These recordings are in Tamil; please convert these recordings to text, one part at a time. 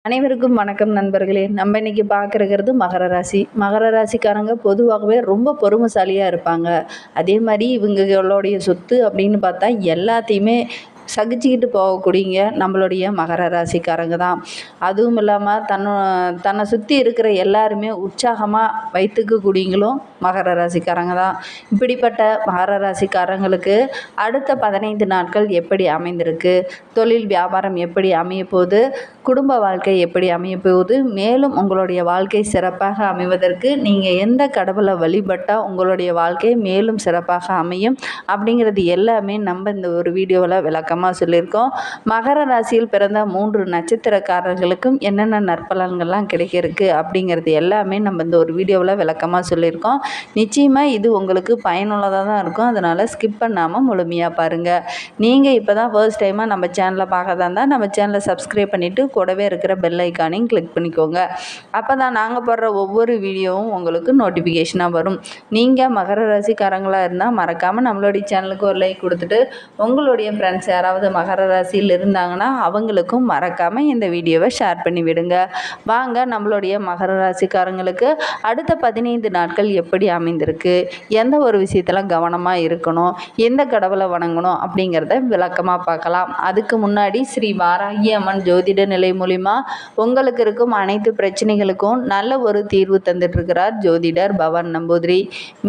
அனைவருக்கும் வணக்கம் நண்பர்களே. நம்ம இன்னைக்கு பார்க்கறது மகர ராசி. மகர ராசிக்காரங்க பொதுவாகவே ரொம்ப பொறுமைசாலியாக இருப்பாங்க. அதே மாதிரி இவங்களுடைய சொத்து அப்படின்னு பார்த்தா எல்லாத்தையுமே சகிச்சுக்கிட்டு போகக்கூடியங்க நம்மளுடைய மகர ராசிக்காரங்க தான். அதுவும் இல்லாமல் தன்னை சுற்றி இருக்கிற எல்லாருமே உற்சாகமாக வைத்துக்கக்கூடியங்களும் மகர ராசிக்காரங்க தான். இப்படிப்பட்ட மகர ராசிக்காரங்களுக்கு அடுத்த 15 நாட்கள் எப்படி அமைந்திருக்கு, தொழில் வியாபாரம் எப்படி அமையப்போகுது, குடும்ப வாழ்க்கை எப்படி அமையப்போகுது, மேலும் உங்களுடைய வாழ்க்கை சிறப்பாக அமைவதற்கு நீங்கள் எந்த கடவுளை வழிபட்டால் உங்களுடைய வாழ்க்கை மேலும் சிறப்பாக அமையும் அப்படிங்கிறது எல்லாமே நம்ம இந்த ஒரு வீடியோவில் விளக்கமாக சொல்லியிருக்கோம். மகர ராசியில் பிறந்த 3 நட்சத்திரக்காரர்களுக்கும் என்னென்ன நற்பலன்கள்லாம் கிடைக்கிறதுக்கு அப்படிங்கிறது எல்லாமே நம்ம இந்த ஒரு வீடியோவில் விளக்கமாக சொல்லியிருக்கோம். நிச்சயமாக இது உங்களுக்கு பயனுள்ளதாக தான் இருக்கும். அதனால் ஸ்கிப் பண்ணாமல் முழுமையாக பாருங்கள். நீங்கள் இப்போ தான் ஃபர்ஸ்ட் டைமாக நம்ம சேனலை பார்க்கறதா இருந்தால் நம்ம சேனலை சப்ஸ்கிரைப் பண்ணிவிட்டு கூடவே இருக்கிற பெல் ஐக்கானையும் கிளிக் பண்ணிக்கோங்க. அப்போ தான் நாங்கள் போடுற ஒவ்வொரு வீடியோவும் உங்களுக்கு நோட்டிஃபிகேஷனாக வரும். நீங்கள் மகர ராசிக்காரங்களாக இருந்தால் மறக்காமல் நம்மளுடைய சேனலுக்கு ஒரு லைக் கொடுத்துட்டு உங்களுடைய ஃப்ரெண்ட்ஸ் யாராவது மகர ராசியில் இருந்தாங்கன்னா அவங்களுக்கும் மறக்காமல் இந்த வீடியோவை ஷேர் பண்ணி விடுங்க. வாங்க நம்மளுடைய மகர ராசிக்காரங்களுக்கு அடுத்த 15 நாட்கள் எப்படி அமைந்திருக்கு, எந்த ஒரு விஷயத்தில் கவனமாக இருக்கணும், எந்த கடவுளை வணங்கணும் அப்படிங்கிறத விளக்கமாக பார்க்கலாம். அதுக்கு முன்னாடி ஸ்ரீ வாராகி அம்மன் ஜோதிட நிலை மூலிமா உங்களுக்கு இருக்கும் அனைத்து பிரச்சனைகளுக்கும் நல்ல ஒரு தீர்வு தந்துட்டுருக்கிறார் ஜோதிடர் பவன் நம்பூதிரி.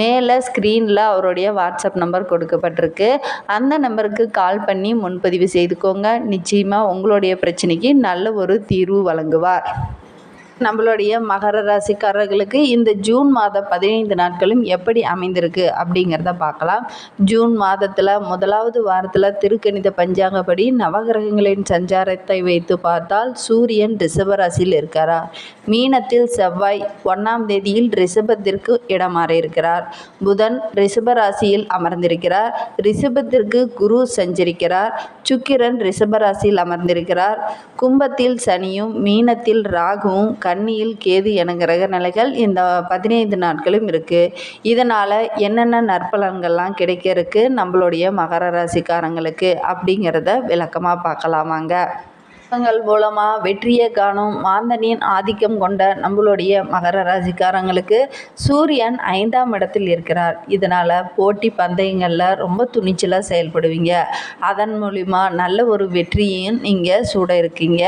மேலே ஸ்க்ரீனில் அவருடைய வாட்ஸ்அப் நம்பர் கொடுக்கப்பட்டிருக்கு. அந்த நம்பருக்கு கால் பண்ணி முன்பதிவு செய்துக்கோங்க. நிச்சயமாக உங்களுடைய பிரச்சனைக்கு நல்ல ஒரு தீர்வு வழங்குவார். நம்மளுடைய மகர ராசிக்காரர்களுக்கு இந்த ஜூன் மாதம் 15 நாட்களும் எப்படி அமைந்திருக்கு அப்படிங்கிறத பார்க்கலாம். ஜூன் மாதத்தில் முதலாவது வாரத்தில் திருக்கணித பஞ்சாங்கப்படி நவகிரகங்களின் சஞ்சாரத்தை வைத்து பார்த்தால் சூரியன் ரிஷப ராசியில் இருக்கிறார். மீனத்தில் செவ்வாய் 1ஆம் தேதியில் ரிஷபத்திற்கு இடமாற இருக்கிறார். புதன் ரிஷப ராசியில் அமர்ந்திருக்கிறார். ரிஷபத்திற்கு குரு சஞ்சரிக்கிறார். சுக்கிரன் ரிஷப ராசியில் அமர்ந்திருக்கிறார். கும்பத்தில் சனியும் மீனத்தில் ராகுவும் கன்னியில் கேது என கிரக நிலைகள் இந்த 15 நாட்களும் இருக்குது. இதனால் என்னென்ன நற்பலன்கள்லாம் கிடைக்க இருக்கு நம்மளுடைய மகர ராசிக்காரங்களுக்கு அப்படிங்கிறத விளக்கமாக பார்க்கலாமாங்க. மூலமாக வெற்றியை காணும் மாந்தனின் ஆதிக்கம் கொண்ட நம்மளுடைய மகர ராசிக்காரங்களுக்கு சூரியன் 5ஆம் இடத்தில் இருக்கிறார். இதனால் போட்டி பந்தயங்களில் ரொம்ப துணிச்சலாக செயல்படுவீங்க. அதன் மூலிமா நல்ல ஒரு வெற்றியையும் நீங்கள் சூட இருக்கீங்க.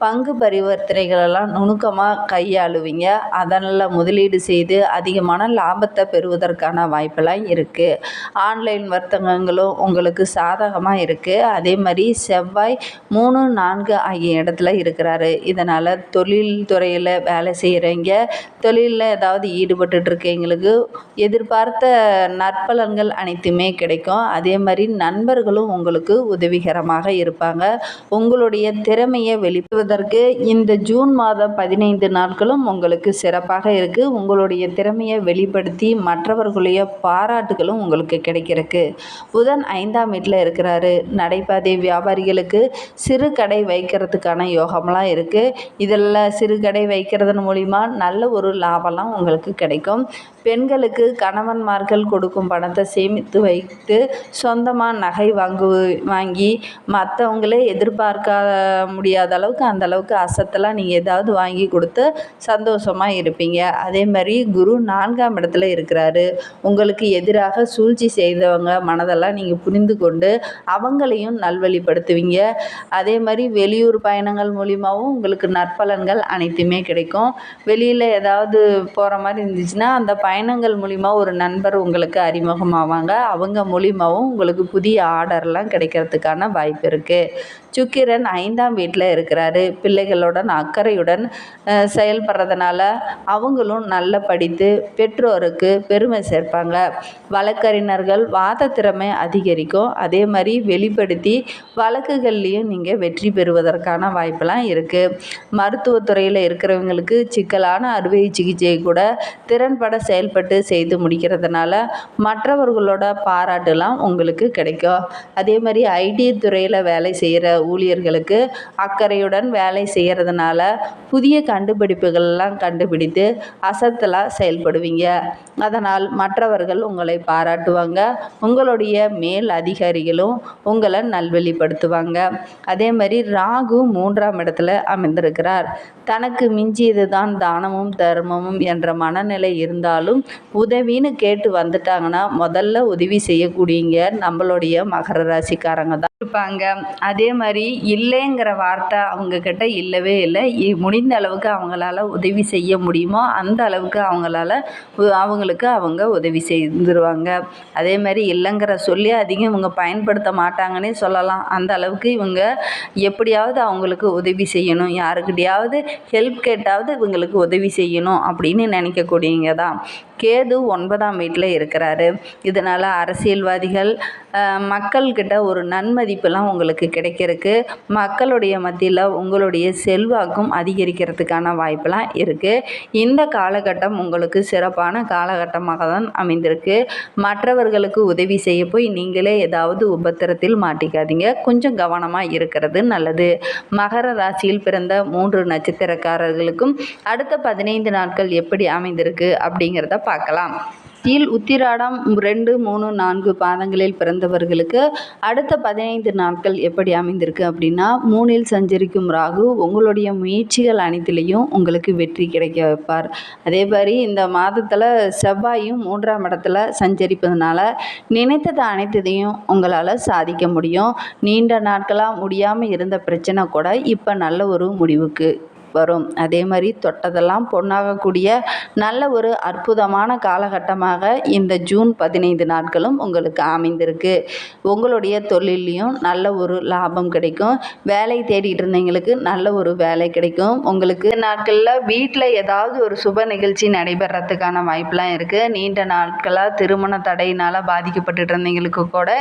பங்கு பரிவர்த்தனைகளெல்லாம் நுணுக்கமாக கையாளுவீங்க. அதனால் முதலீடு செய்து அதிகமான லாபத்தை பெறுவதற்கான வாய்ப்பெல்லாம் இருக்குது. ஆன்லைன் வர்த்தகங்களும் உங்களுக்கு சாதகமாக இருக்குது. அதே மாதிரி செவ்வாய் 3, 4 ஆகிய இடத்துல இருக்கிறாரு. இதனால் தொழில் துறையில் வேலை செய்கிறவங்க, தொழிலில் ஏதாவது ஈடுபட்டு இருக்கவங்களுக்கு எதிர்பார்த்த நற்பலன்கள் அனைத்துமே கிடைக்கும். அதே மாதிரி நண்பர்களும் உங்களுக்கு உதவிகரமாக இருப்பாங்க. உங்களுடைய திறமையை வெளிப்படுவதற்கு இந்த ஜூன் மாதம் 15 நாட்களும் உங்களுக்கு சிறப்பாக இருக்குது. உங்களுடைய திறமையை வெளிப்படுத்தி மற்றவர்களுடைய பாராட்டுகளும் உங்களுக்கு கிடைக்கிறதுக்கு. புதன் 5ஆம் வீட்டில் இருக்கிறாரு. நடைபாதை வியாபாரிகளுக்கு சிறு கடை வைக்கிறதுக்கான யோகம்லாம் இருக்குது. இதில் சிறு கடை வைக்கிறதன் மூலிமா நல்ல ஒரு லாபம்லாம் உங்களுக்கு கிடைக்கும். பெண்களுக்கு கணவன்மார்கள் கொடுக்கும் பணத்தை சேமித்து வைத்து சொந்தமாக நகை வாங்கி மற்றவங்களே எதிர்பார்க்க முடியாத அளவுக்கு அந்த அளவுக்கு அசத்தெல்லாம் நீங்கள் ஏதாவது வாங்கி கொடுத்து சந்தோஷமாக இருப்பீங்க. அதே மாதிரி குரு 4ஆம் இடத்துல இருக்கிறாரு. உங்களுக்கு எதிராக சூழ்ச்சி செய்தவங்க மனதெல்லாம் நீங்கள் புரிந்து கொண்டு அவங்களையும் நல்வழிப்படுத்துவீங்க. அதே மாதிரி வெளியூர் பயணங்கள் மூலிமாவும் உங்களுக்கு நற்பலன்கள் அனைத்துமே கிடைக்கும். வெளியில் ஏதாவது போகிற மாதிரி இருந்துச்சுன்னா அந்த பயணங்கள் மூலிமா ஒரு நண்பர் உங்களுக்கு அறிமுகமாவாங்க. அவங்க மூலிமாவும் உங்களுக்கு புதிய ஆர்டர்லாம் கிடைக்கிறதுக்கான வாய்ப்பு இருக்குது. சுக்கிரன் 5ஆம் வீட்டில் இருக்கிறாரு. பிள்ளைகளுடன் அக்கறையுடன் செயல்படுறதுனால அவங்களும் நல்லா படித்து பெற்றோருக்கு பெருமை சேர்ப்பாங்க. வழக்கறிஞர்கள் வாத திறமை அதிகரிக்கும். அதே மாதிரி வெளிப்படுத்தி வழக்குகள்லேயும் நீங்கள் வெற்றி பெறுவதற்கான வாய்ப்பெல்லாம் இருக்குது. மருத்துவத்துறையில் இருக்கிறவங்களுக்கு சிக்கலான அறுவை சிகிச்சை கூட திறன்பட செயல்பட்டு செய்து முடிக்கிறதுனால மற்றவர்களோட பாராட்டுலாம் உங்களுக்கு கிடைக்கும். அதே மாதிரி ஐடி துறையில் வேலை செய்கிற ஊழியர்களுக்கு அக்கறையுடன் வேலை செய்கிறதுனால புதிய கண்டுபிடிப்புகள்லாம் கண்டுபிடித்து அசத்தலாக செயல்படுவீங்க. அதனால் மற்றவர்கள் உங்களை பாராட்டுவாங்க. உங்களுடைய மேல் அதிகாரிகளும் உங்களை நல்வழிப்படுத்துவாங்க. அதே மாதிரி ராகு 3ஆம் இடத்துல அமர்ந்திருக்கிறார். தனக்கு மிஞ்சியது தான் தானமும் தர்மமும் என்ற மனநிலை இருந்தாலும் உதவின்னு கேட்டு வந்துட்டாங்கன்னா முதல்ல உதவி செய்யக்கூடியங்க நம்மளுடைய மகர ராசிக்காரங்க தான் இருப்பாங்க. அதே மாதிரி இல்லைங்கிற வார்த்தை அவங்கக்கிட்ட இல்லவே இல்லை. முடிந்த அளவுக்கு அவங்களால உதவி செய்ய முடியுமோ அந்த அளவுக்கு அவங்களுக்கு அவங்க உதவி செய்துருவாங்க. அதே மாதிரி இல்லைங்கிற சொல்லி அதிகம் இவங்க பயன்படுத்த மாட்டாங்கன்னே சொல்லலாம். அந்த அளவுக்கு இவங்க எப்படியாவது அவங்களுக்கு உதவி செய்யணும், யாருக்கிட்டையாவது ஹெல்ப் கேட்டாவது இவங்களுக்கு உதவி செய்யணும் அப்படின்னு நினைக்கக்கூடியவங்க தான். கேது 9ஆம் வீட்டில் இருக்கிறாரு. இதனால் அரசியல்வாதிகள் மக்கள்கிட்ட ஒரு நன்மதிப்பெல்லாம் உங்களுக்கு கிடைக்கிறதுக்கு, மக்களுடைய மத்தியில் உங்களுடைய செல்வாக்கும் அதிகரிக்கிறதுக்கான வாய்ப்பெல்லாம் இருக்குது. இந்த காலகட்டம் உங்களுக்கு சிறப்பான காலகட்டமாக தான் அமைந்திருக்கு. மற்றவர்களுக்கு உதவி செய்ய போய் நீங்களே ஏதாவது உபத்திரத்தில் மாட்டிக்காதீங்க. கொஞ்சம் கவனமாக இருக்கிறது நல்லது. மகர ராசியில் பிறந்த 3 நட்சத்திரக்காரர்களுக்கும் அடுத்த 15 நாட்கள் எப்படி அமைந்திருக்கு அப்படிங்கிறத பார்க்கலாம். உத்திராடம் 2, 3, 4 பாதங்களில் பிறந்தவர்களுக்கு அடுத்த 15 நாட்கள் எப்படி அமைந்திருக்கு அப்படின்னா, 3இல் சஞ்சரிக்கும் ராகு உங்களுடைய முயற்சிகள் அனைத்திலையும் உங்களுக்கு வெற்றி கிடைக்க வைப்பார். அதே மாதிரி இந்த மாதத்தில் செவ்வாயும் 3ஆம் இடத்துல சஞ்சரிப்பதனால நினைத்தது அனைத்தையும் உங்களால் சாதிக்க முடியும். நீண்ட நாட்களாக முடியாமல் இருந்த பிரச்சனை கூட இப்போ நல்ல ஒரு முடிவுக்கு வரும். அதே மாதிரி தொட்டதெல்லாம் பொன்னாகக்கூடிய நல்ல ஒரு அற்புதமான காலகட்டமாக இந்த ஜூன் 15 நாட்களும் உங்களுக்கு அமைந்திருக்கு. உங்களுடைய தொழிலையும் நல்ல ஒரு லாபம் கிடைக்கும். வேலை தேடிட்டு இருந்தவங்களுக்கு நல்ல ஒரு வேலை கிடைக்கும். உங்களுக்கு நாட்களில் வீட்டில் ஏதாவது ஒரு சுப நிகழ்ச்சி நடைபெறத்துக்கான வாய்ப்பெலாம் இருக்குது. நீண்ட நாட்களாக திருமண தடையினால் பாதிக்கப்பட்டு இருந்தவங்களுக்கு கூட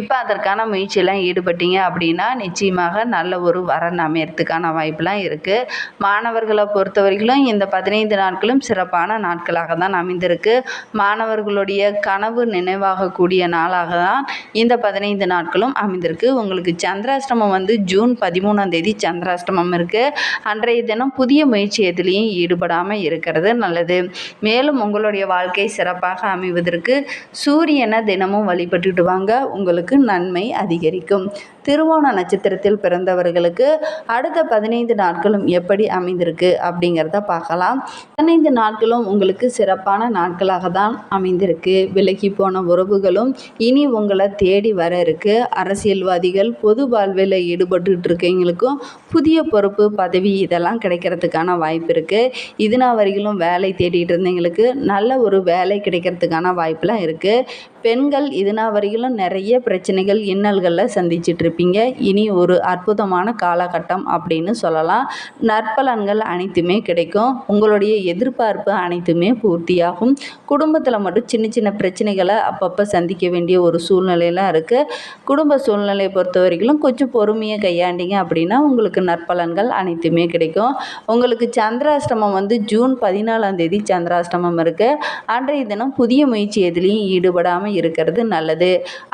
இப்போ அதற்கான முயற்சியெல்லாம் ஈடுபட்டீங்க அப்படின்னா நிச்சயமாக நல்ல ஒரு வரன் அமையறதுக்கான வாய்ப்பெலாம் இருக்குது. மாணவர்களை பொறுத்த வரைக்கும் இந்த 15 நாட்களும் சிறப்பான நாட்களாக தான் அமைந்திருக்கு. மாணவர்களுடைய கனவு நினைவாகக்கூடிய நாளாக தான் இந்த 15 நாட்களும் அமைந்திருக்கு. உங்களுக்கு சந்திராஷ்டமம் ஜூன் 13ஆம் தேதி சந்திராஷ்டமம் இருக்குது. அன்றைய தினம் புதிய முயற்சி எதுலேயும் ஈடுபடாமல் இருக்கிறது நல்லது. மேலும் உங்களுடைய வாழ்க்கை சிறப்பாக அமைவதற்கு சூரியனை தினமும் வழிபட்டுட்டு வாங்க, உங்களுக்கு நன்மை அதிகரிக்கும். திருவோண நட்சத்திரத்தில் பிறந்தவர்களுக்கு அடுத்த 15 நாட்களும் எப்படி அமைந்திருக்கு அப்படிங்கிறத பார்க்கலாம். 15 நாட்களும் உங்களுக்கு சிறப்பான நாட்களாக தான் அமைந்திருக்கு. விலகி போன உறவுகளும் இனி உங்களை தேடி வர இருக்கு. அரசியல்வாதிகள் பொது வாழ்வில் ஈடுபட்டு இருக்கவங்களுக்கும் புதிய பொறுப்பு பதவி இதெல்லாம் கிடைக்கிறதுக்கான வாய்ப்பு இருக்குது. இதுனா வரைக்கும் வேலை தேடிட்டு இருந்தவங்களுக்கு நல்ல ஒரு வேலை கிடைக்கிறதுக்கான வாய்ப்பெலாம் இருக்குது. பெண்கள் இதுனா வரைக்கும் நிறைய பிரச்சனைகள் இன்னல்களில் சந்திச்சிட்டு இருப்பீங்க. இனி ஒரு அற்புதமான காலகட்டம் அப்படின்னு சொல்லலாம். நற்பலன்கள் அனைத்துமே கிடைக்கும். உங்களுடைய எதிர்பார்ப்பு அனைத்துமே பூர்த்தியாகும். குடும்பத்தில் மட்டும் சின்ன சின்ன பிரச்சனைகளை அப்பப்போ சந்திக்க வேண்டிய ஒரு சூழ்நிலையெல்லாம் இருக்குது. குடும்ப சூழ்நிலையை பொறுத்த வரைக்கும் கொஞ்சம் பொறுமையை கையாண்டிங்க அப்படின்னா உங்களுக்கு நற்பலன்கள் அனைத்துமே கிடைக்கும். உங்களுக்கு சந்திராஷ்டமம் ஜூன் 14ஆம் தேதி சந்திராஷ்டமம் இருக்குது. அன்றைய தினம் புதிய முயற்சி எதுலேயும் ஈடுபடாமல் இருக்கிறது நல்லது.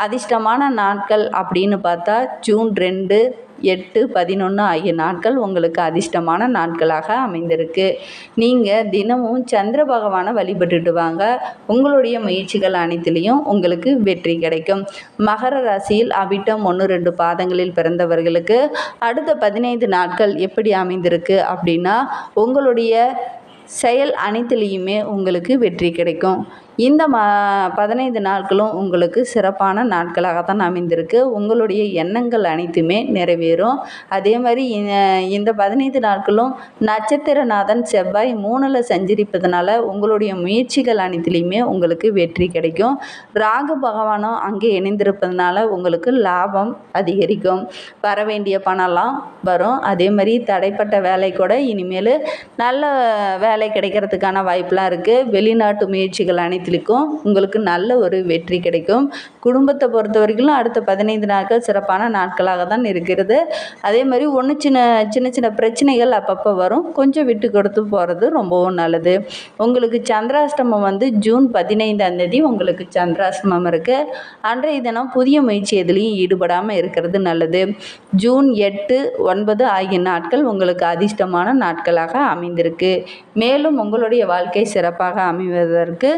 அதிர்ஷ்டமான நாட்கள் அப்படின்னு பார்த்தா ஜூன் 2, 8, 11 ஆகிய நாட்கள் உங்களுக்கு அதிர்ஷ்டமான நாட்களாக அமைந்திருக்கு. நீங்கள் தினமும் சந்திர பகவானை வழிபட்டுட்டு வாங்க, உங்களுடைய முயற்சிகள் அனைத்திலையும் உங்களுக்கு வெற்றி கிடைக்கும். மகர ராசியில் அவிட்டம் 1, 2 பாதங்களில் பிறந்தவர்களுக்கு அடுத்த 15 நாட்கள் எப்படி அமைந்திருக்கு அப்படின்னா, உங்களுடைய செயல் அனைத்துலேயுமே உங்களுக்கு வெற்றி கிடைக்கும். இந்த 15 நாட்களும் உங்களுக்கு சிறப்பான நாட்களாக தான் அமைந்திருக்கு. உங்களுடைய எண்ணங்கள் அனைத்துமே நிறைவேறும். அதே மாதிரி இந்த 15 நாட்களும் நட்சத்திரநாதன் செவ்வாய் 3ல் சஞ்சரிப்பதனால உங்களுடைய முயற்சிகள் அனைத்துலேயுமே உங்களுக்கு வெற்றி கிடைக்கும். ராகு பகவானும் அங்கே இணைந்திருப்பதனால உங்களுக்கு லாபம் அதிகரிக்கும். வர வேண்டிய பணம்லாம் வரும். அதே மாதிரி தடைப்பட்ட வேலை கூட இனிமேல் நல்ல வேலை கிடைக்கிறதுக்கான வாய்ப்பெலாம் இருக்குது. வெளிநாட்டு முயற்சிகள் அனைத்து காரியத்திற்கும் உங்களுக்கு நல்ல ஒரு வெற்றி கிடைக்கும். குடும்பத்தை பொறுத்த வரைக்கும் அடுத்த 15 நாட்கள் சிறப்பான நாட்களாக தான் இருக்கிறது. அதே மாதிரி சின்ன சின்ன பிரச்சனைகள் அப்பப்போ வரும். கொஞ்சம் விட்டு கொடுத்து போகிறது ரொம்பவும் நல்லது. உங்களுக்கு சந்திராஷ்டமம் ஜூன் 15ஆம் தேதி உங்களுக்கு சந்திராஷ்டமம் இருக்குது. அன்றைய தினம் புதிய முயற்சி எதுலேயும் ஈடுபடாமல் இருக்கிறது நல்லது. ஜூன் 8, 9 ஆகிய நாட்கள் உங்களுக்கு அதிர்ஷ்டமான நாட்களாக அமைந்திருக்கு. மேலும் உங்களுடைய வாழ்க்கை சிறப்பாக அமைவதற்கு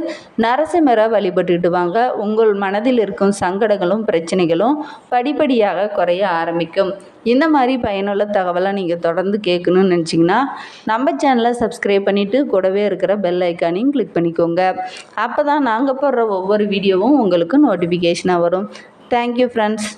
நரசிம்மரை வழிபட்டுட்டு வாங்க. உங்கள் மனதில் இருக்கும் சங்கடங்களும் பிரச்சனைகளும் படிப்படியாக குறைய ஆரம்பிக்கும். இந்த மாதிரி பயனுள்ள தகவலை நீங்கள் தொடர்ந்து கேட்கணும்னு நினச்சிங்கன்னா நம்ம சேனலை சப்ஸ்கிரைப் பண்ணிவிட்டு கூடவே இருக்கிற பெல் ஐக்கானையும் கிளிக் பண்ணிக்கோங்க. அப்போ தான் நாங்கள் போடுற ஒவ்வொரு வீடியோவும் உங்களுக்கு நோட்டிஃபிகேஷனாக வரும். Thank you friends.